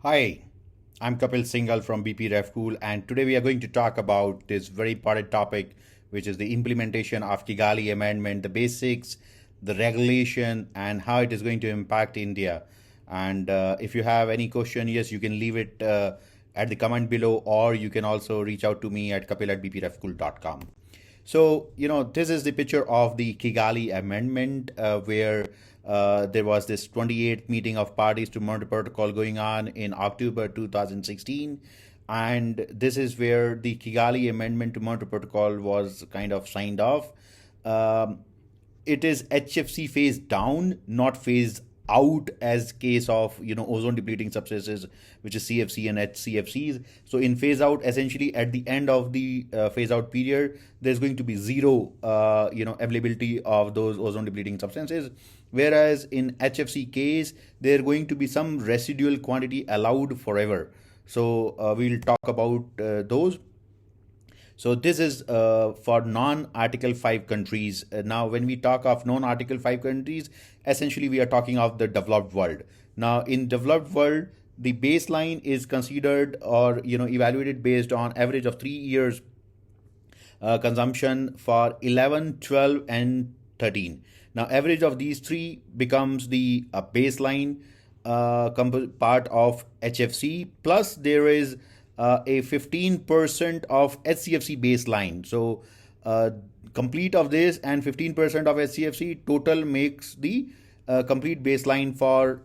Hi, I'm Kapil Singhal from BP RefCool, and today we are going to talk about this very important topic, which is the implementation of Kigali Amendment, the basics, the regulation, and how it is going to impact India. And if you have any question, yes, you can leave it at the comment below, or you can also reach out to me at kapil@bprefcool.com. So, this is the picture of the Kigali Amendment, where there was this 28th meeting of parties to Montreal Protocol going on in October 2016. And this is where the Kigali Amendment to Montreal Protocol was kind of signed off. Um, it is HFC phase down, not phase out, as case of ozone depleting substances, which is CFC and HCFCs. So in phase out, essentially at the end of the phase out period, there's going to be zero availability of those ozone depleting substances, whereas in HFC case there going to be some residual quantity allowed forever. So we'll talk about those. So this is for non-Article 5 countries. Now, when we talk of non-Article 5 countries, essentially we are talking of the developed world. Now, in developed world, the baseline is considered or evaluated based on average of 3 years consumption for 11, 12, and 13. Now, average of these three becomes the baseline part of HFC. Plus, there is a 15% of HCFC baseline. So, complete of this and 15% of HCFC total makes the complete baseline for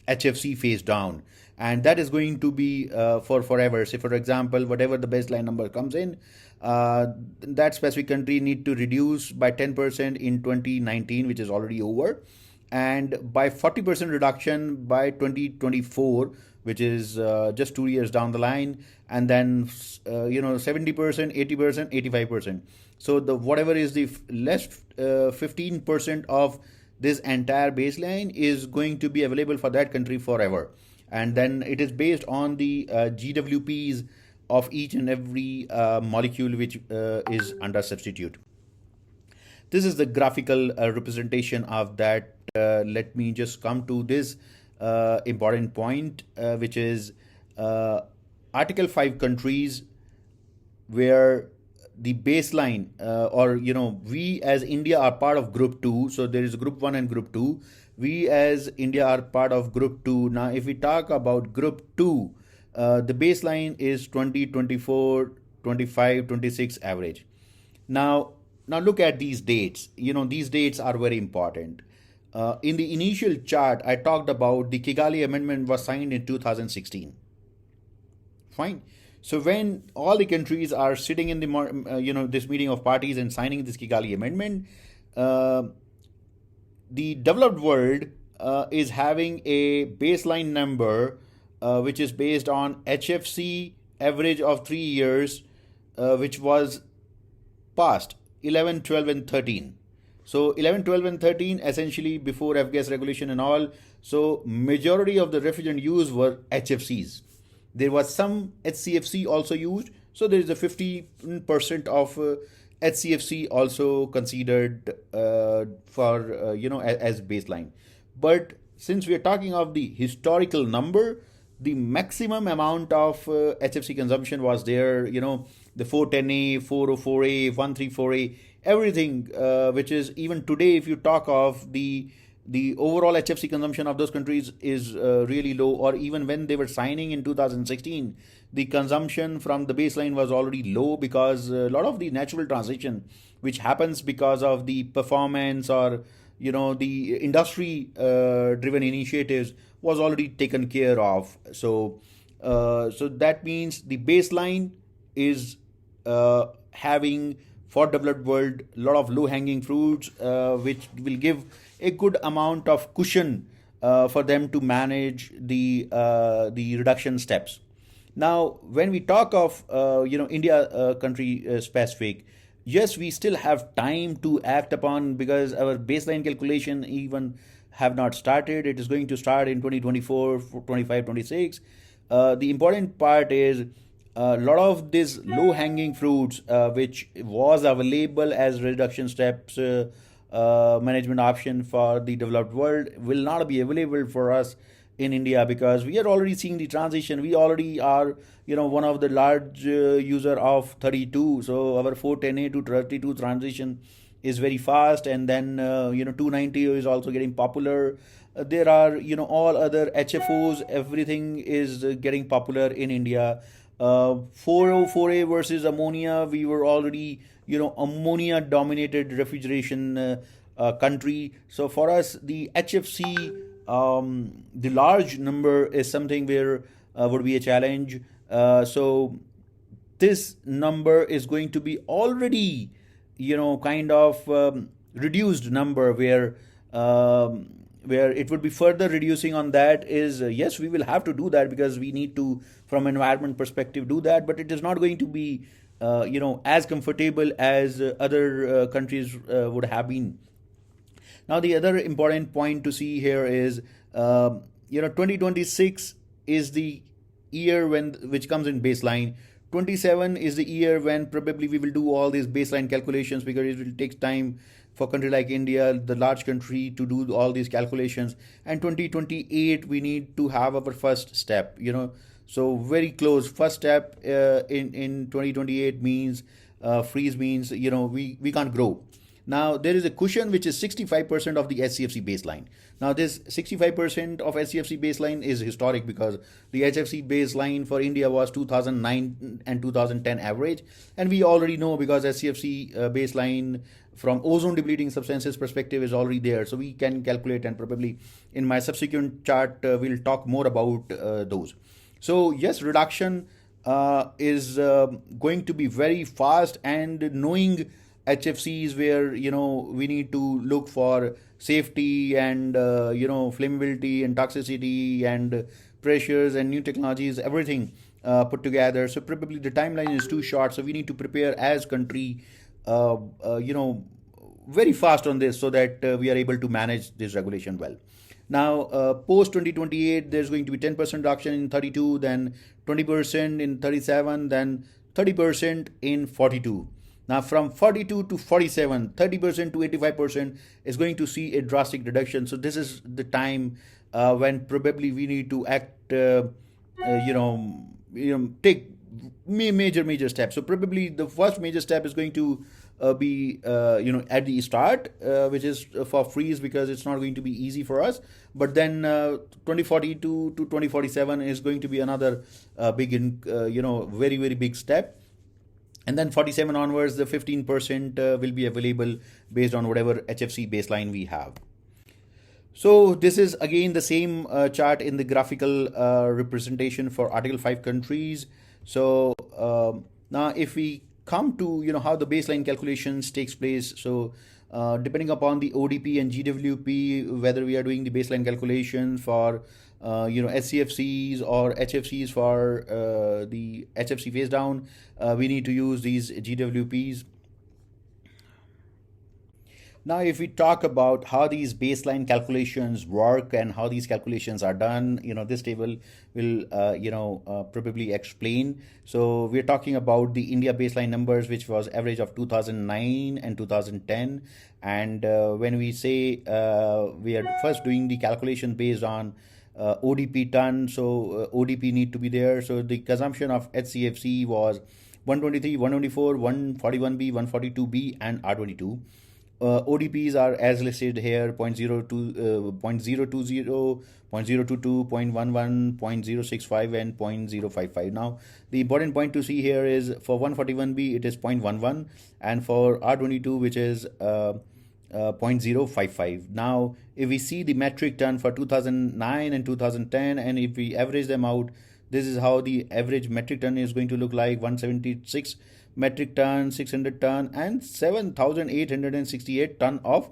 HFC phase down. And that is going to be for forever. Say, for example, whatever the baseline number comes in, that specific country need to reduce by 10% in 2019, which is already over, and by 40% reduction by 2024, which is just 2 years down the line, and then 70%, 80%, 85%. So the whatever is the less 15% of this entire baseline is going to be available for that country forever. And then it is based on the GWPs of each and every molecule which is under substitute. This is the graphical representation of that. Let me just come to this important point, which is Article 5 countries where the baseline we as India are part of group 2. So there is group 1 and group 2. We as India are part of group 2. Now if we talk about group 2, the baseline is 20, 24, 25, 26 average. Now look at these dates. These dates are very important. In the initial chart, I talked about the Kigali Amendment was signed in 2016. Fine. So when all the countries are sitting in the this meeting of parties and signing this Kigali Amendment, the developed world is having a baseline number which is based on HFC average of 3 years, which was past 11, 12, and 13. So 11, 12, and 13 essentially before F-gas regulation and all. So majority of the refrigerant used were HFCs. There was some HCFC also used. So there is a 50% of HCFC also considered for as baseline. But since we are talking of the historical number, the maximum amount of HFC consumption was there. The 410A, 404A, 134A, everything, which is even today, if you talk of the overall HFC consumption of those countries is really low. Or even when they were signing in 2016, the consumption from the baseline was already low, because a lot of the natural transition which happens because of the performance or the industry driven initiatives was already taken care of. So that means the baseline is having, for developed world, a lot of low hanging fruits, which will give a good amount of cushion for them to manage the reduction steps. Now, when we talk of India country specific, yes, we still have time to act upon, because our baseline calculation even have not started. It is going to start in 2024, 25, 26. The important part is a lot of these low hanging fruits, which was available as reduction steps, management option for the developed world, will not be available for us in India, because we are already seeing the transition. We already are, one of the large user of 32. So our 410A to 32 transition is very fast, and then 290 is also getting popular. There are all other HFOs. Everything is getting popular in India. 404A versus ammonia. We were already ammonia dominated refrigeration country. So for us, the HFC, the large number is something where would be a challenge. So this number is going to be already kind of reduced number, where it would be further reducing on that is, yes, we will have to do that because we need to, from environment perspective, do that, but it is not going to be as comfortable as other countries would have been. Now, the other important point to see here is, 2026 is the year which comes in baseline. 27 is the year when probably we will do all these baseline calculations, because it will take time for a country like India, the large country, to do all these calculations. And 2028, we need to have our first step, So very close. First step in 2028 means freeze means, we can't grow. Now, there is a cushion which is 65% of the HCFC baseline. Now, this 65% of HCFC baseline is historic, because the HFC baseline for India was 2009 and 2010 average. And we already know, because HCFC baseline from ozone depleting substances perspective is already there. So we can calculate, and probably in my subsequent chart, we'll talk more about those. So yes, reduction is going to be very fast, and knowing HFCs where we need to look for safety and flammability and toxicity and pressures and new technologies, everything put together. So probably the timeline is too short. So we need to prepare as country, very fast on this, so that we are able to manage this regulation well. Now, post 2028, there's going to be 10% reduction in 32, then 20% in 37, then 30% in 42. Now, from 42 to 47, 30% to 85% is going to see a drastic reduction. So this is the time when probably we need to act, take major steps. So probably the first major step is going to be at the start, which is for freeze, because it's not going to be easy for us. But then 2042 to 2047 is going to be another big, very, very big step. And then 47 onwards, the 15% will be available based on whatever HFC baseline we have. So this is again the same chart in the graphical representation for Article 5 countries. So now if we come to how the baseline calculations takes place, so depending upon the ODP and GWP, whether we are doing the baseline calculations for SCFCs or HFCs for the HFC phase down, we need to use these GWPs. Now, if we talk about how these baseline calculations work and how these calculations are done, this table will, probably explain. So we're talking about the India baseline numbers, which was average of 2009 and 2010. And when we say we are first doing the calculation based on ODP ton, so ODP need to be there. So the consumption of HCFC was 123, 124, 141B, 142B, and R22. ODPs are as listed here: 0.02, 0.020, 0.022, 0.11, 0.065, and 0.055. Now, the important point to see here is for 141B, it is 0.11, and for R22, which is 0.055. Now, if we see the metric ton for 2009 and 2010, and if we average them out, this is how the average metric ton is going to look like: 176 metric ton, 600 ton, and 7,868 ton of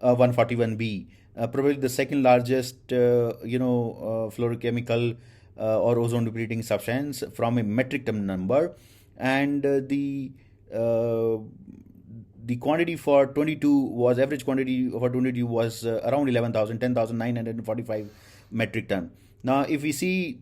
141B. Probably the second largest, fluorochemical or ozone depleting substance from a metric ton number, and the quantity for 22 was average quantity for 22 was around 11,000, 10,945 metric ton. Now, if we see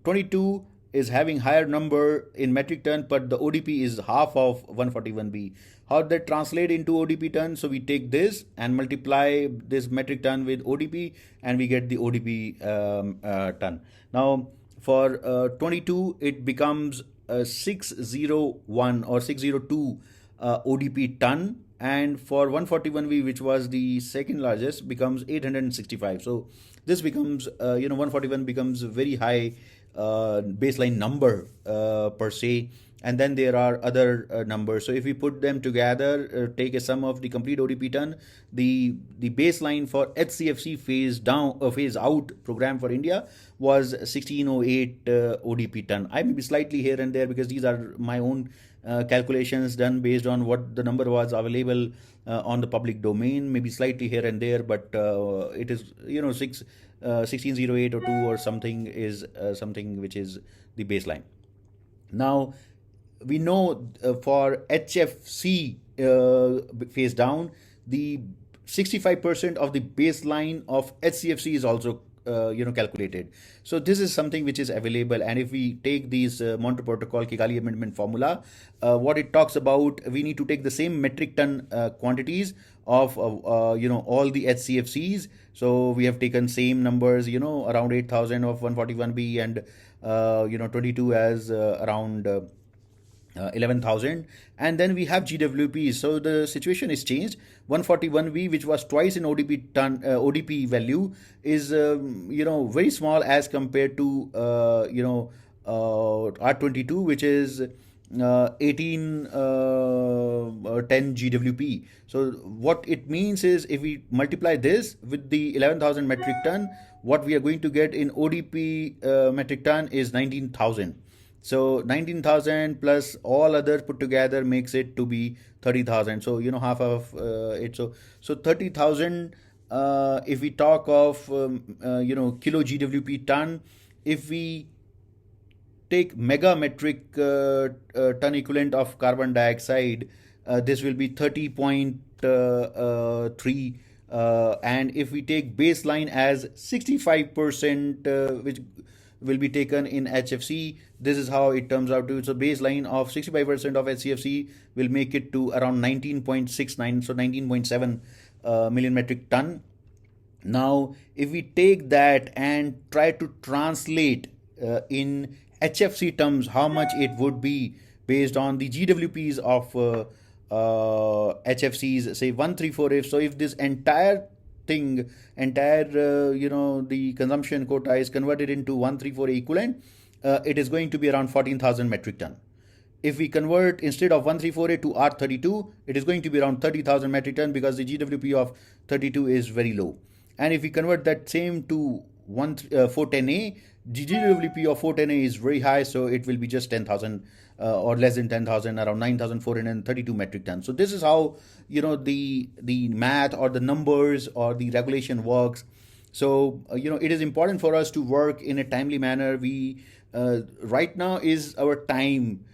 22 is having higher number in metric ton, but the ODP is half of 141B. How that translate into ODP ton? So we take this and multiply this metric ton with ODP, and we get the ODP ton. Now for 22, it becomes 601 or 602 ODP ton, and for 141V, which was the second largest, becomes 865. So this becomes 141 becomes a very high baseline number per se, and then there are other numbers. So if we put them together, take a sum of the complete ODP ton, the baseline for HCFC phase down phase out program for India was 1608 ODP ton. I may be slightly here and there because these are my own calculations done based on what the number was available on the public domain, maybe slightly here and there, but it is 1608 or 2 or something is something which is the baseline. Now we know for HFC phase down, the 65% of the baseline of HCFC is also calculated. So this is something which is available, and if we take these Montreal Protocol Kigali Amendment formula, what it talks about, we need to take the same metric ton quantities of all the HCFCs. So we have taken same numbers, around 8,000 of 141B, and 22 as around 11,000, and then we have GWP. So the situation is changed. 141V, which was twice in ODP ton ODP value, is very small as compared to R22, which is 1810 GWP. So what it means is, if we multiply this with the 11,000 metric ton, what we are going to get in ODP metric ton is 19,000. So 19,000 plus all others put together makes it to be 30,000. So half of it. So 30,000. If we talk of kilo GWP ton, if we take mega metric ton equivalent of carbon dioxide, this will be 30.3. And if we take baseline as 65%, which will be taken in HFC, this is how it turns out to. So baseline of 65% of HCFC will make it to around 19.69, so 19.7 million metric ton. Now if we take that and try to translate in HFC terms how much it would be based on the GWPs of HFCs, say 134F. So if this entire the consumption quota is converted into 134 equivalent, it is going to be around 14,000 metric ton. If we convert instead of 134A to R32, it is going to be around 30,000 metric ton, because the GWP of 32 is very low. And if we convert that same to 410A, the GWP of 410A is very high, so it will be just 10,000 or less than 10,000, around 9,432 metric tons. So this is how the math or the numbers or the regulation works. So it is important for us to work in a timely manner. We right now is our time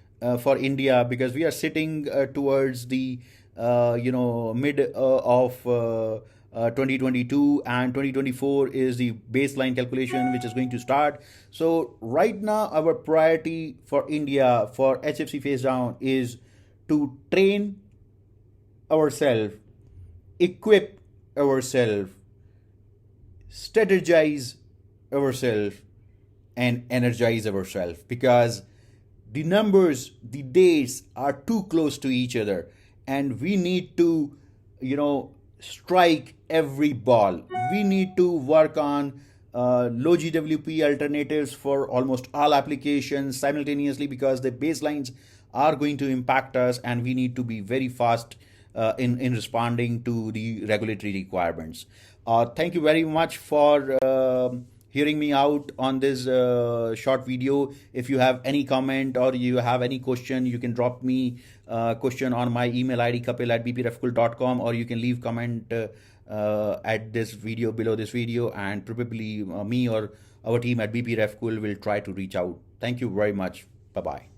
for India, because we are sitting towards the mid of 2022, and 2024 is the baseline calculation which is going to start. So right now our priority for India for HFC phase down is to train ourselves, equip ourselves, strategize ourselves, and energize ourselves, because the numbers, the dates are too close to each other, and we need to strike every ball. We need to work on low GWP alternatives for almost all applications simultaneously, because the baselines are going to impact us, and we need to be very fast in responding to the regulatory requirements. Thank you very much for hearing me out on this short video. If you have any comment or you have any question, you can drop me question on my email ID kapil@bprefcool.com, or you can leave comment at this video, below this video, and probably me or our team at BP Refcool will try to reach out. Thank you very much. Bye-bye.